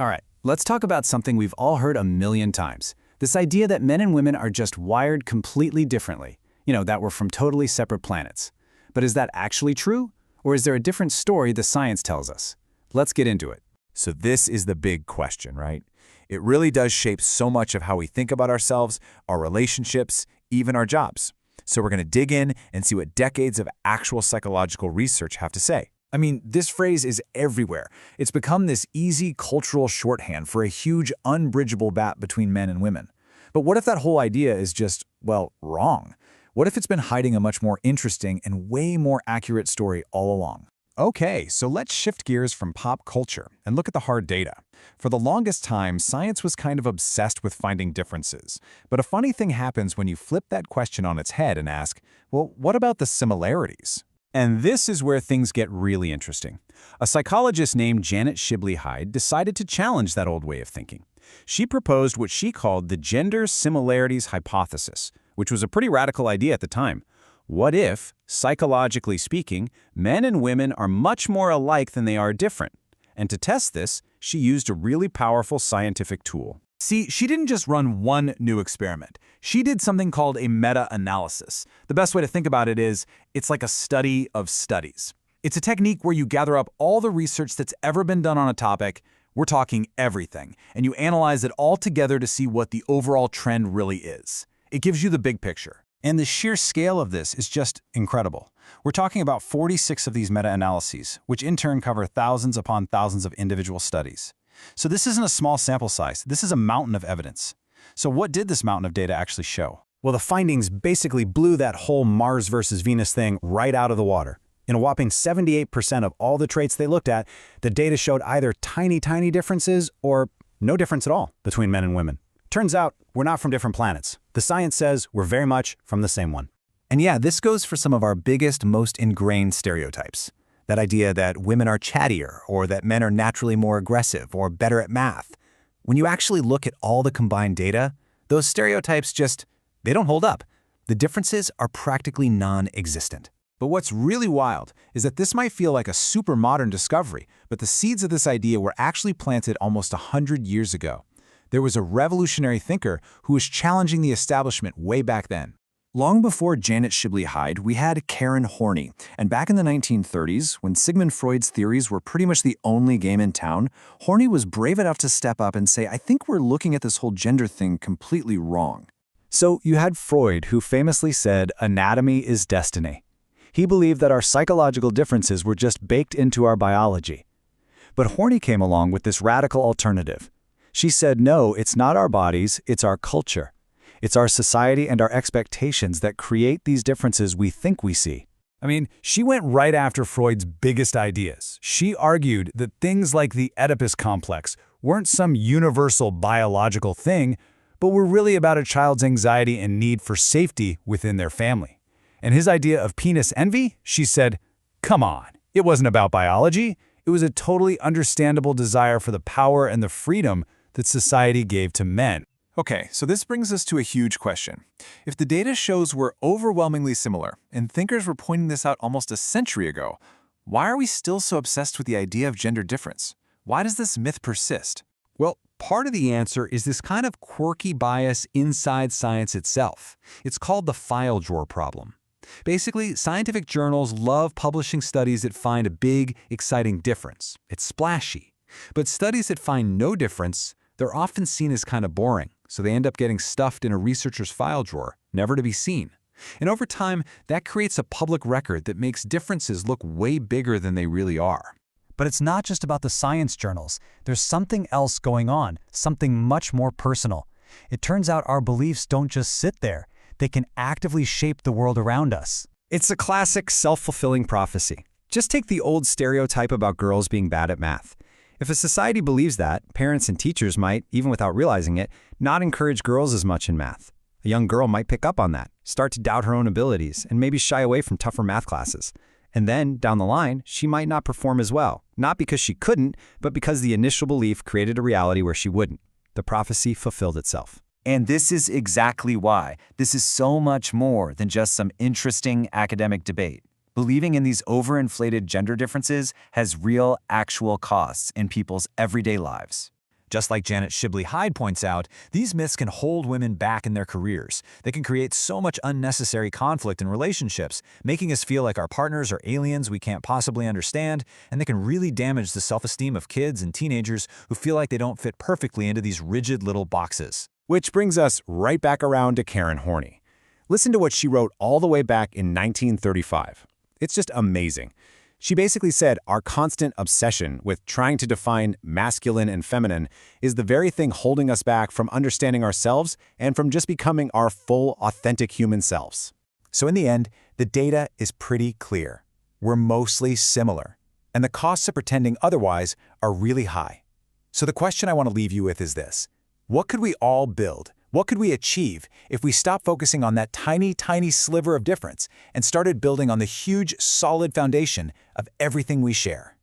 All right, let's talk about something we've all heard a million times. This idea that men and women are just wired completely differently. That we're from totally separate planets. But is that actually true? Or is there a different story the science tells us? Let's get into it. So this is the big question, right? It really does shape so much of how we think about ourselves, our relationships, even our jobs. So we're going to dig in and see what decades of actual psychological research have to say. I mean, this phrase is everywhere. It's become this easy cultural shorthand for a huge, unbridgeable gap between men and women. But what if that whole idea is just, well, wrong? What if it's been hiding a much more interesting and way more accurate story all along? Okay, so let's shift gears from pop culture and look at the hard data. For the longest time, science was kind of obsessed with finding differences. But a funny thing happens when you flip that question on its head and ask, well, what about the similarities? And this is where things get really interesting. A psychologist named Janet Shibley-Hyde decided to challenge that old way of thinking. She proposed what she called the gender similarities hypothesis, which was a pretty radical idea at the time. What if, psychologically speaking, men and women are much more alike than they are different? And to test this, she used a really powerful scientific tool. See, she didn't just run one new experiment. She did something called a meta-analysis. The best way to think about it is, it's like a study of studies. It's a technique where you gather up all the research that's ever been done on a topic, we're talking everything, and you analyze it all together to see what the overall trend really is. It gives you the big picture. And the sheer scale of this is just incredible. We're talking about 46 of these meta-analyses, which in turn cover thousands upon thousands of individual studies. So this isn't a small sample size, this is a mountain of evidence. So what did this mountain of data actually show? Well, the findings basically blew that whole Mars versus Venus thing right out of the water. In a whopping 78% of all the traits they looked at, the data showed either tiny differences or no difference at all between men and women. Turns out, we're not from different planets. The science says we're very much from the same one. And yeah, this goes for some of our biggest, most ingrained stereotypes. That idea that women are chattier, or that men are naturally more aggressive or better at math. When you actually look at all the combined data, those stereotypes they don't hold up. The differences are practically non-existent. But what's really wild is that this might feel like a super modern discovery, but the seeds of this idea were actually planted almost 100 years ago. There was a revolutionary thinker who was challenging the establishment way back then. Long before Janet Shibley-Hyde, we had Karen Horney, and back in the 1930s, when Sigmund Freud's theories were pretty much the only game in town, Horney was brave enough to step up and say, I think we're looking at this whole gender thing completely wrong. So you had Freud, who famously said, anatomy is destiny. He believed that our psychological differences were just baked into our biology. But Horney came along with this radical alternative. She said, no, it's not our bodies, it's our culture. It's our society and our expectations that create these differences we think we see. I mean, she went right after Freud's biggest ideas. She argued that things like the Oedipus complex weren't some universal biological thing, but were really about a child's anxiety and need for safety within their family. And his idea of penis envy, she said, come on, it wasn't about biology. It was a totally understandable desire for the power and the freedom that society gave to men. Okay, so this brings us to a huge question. If the data shows we're overwhelmingly similar, and thinkers were pointing this out almost a century ago, why are we still so obsessed with the idea of gender difference? Why does this myth persist? Well, part of the answer is this kind of quirky bias inside science itself. It's called the file drawer problem. Basically, scientific journals love publishing studies that find a big, exciting difference. It's splashy. But studies that find no difference, they're often seen as kind of boring, so they end up getting stuffed in a researcher's file drawer, never to be seen. And over time, that creates a public record that makes differences look way bigger than they really are. But it's not just about the science journals. There's something else going on, something much more personal. It turns out our beliefs don't just sit there. They can actively shape the world around us. It's a classic self-fulfilling prophecy. Just take the old stereotype about girls being bad at math. If a society believes that, parents and teachers might, even without realizing it, not encourage girls as much in math. A young girl might pick up on that, start to doubt her own abilities, and maybe shy away from tougher math classes. And then, down the line, she might not perform as well, not because she couldn't, but because the initial belief created a reality where she wouldn't. The prophecy fulfilled itself. And this is exactly why this is so much more than just some interesting academic debate. Believing in these overinflated gender differences has real, actual costs in people's everyday lives. Just like Janet Shibley-Hyde points out, these myths can hold women back in their careers. They can create so much unnecessary conflict in relationships, making us feel like our partners are aliens we can't possibly understand, and they can really damage the self-esteem of kids and teenagers who feel like they don't fit perfectly into these rigid little boxes. Which brings us right back around to Karen Horney. Listen to what she wrote all the way back in 1935. It's just amazing. She basically said our constant obsession with trying to define masculine and feminine is the very thing holding us back from understanding ourselves and from just becoming our full, authentic human selves. So in the end, the data is pretty clear. We're mostly similar, and the costs of pretending otherwise are really high. So the question I want to leave you with is this: what could we all build? What could we achieve if we stopped focusing on that tiny, tiny sliver of difference and started building on the huge, solid foundation of everything we share?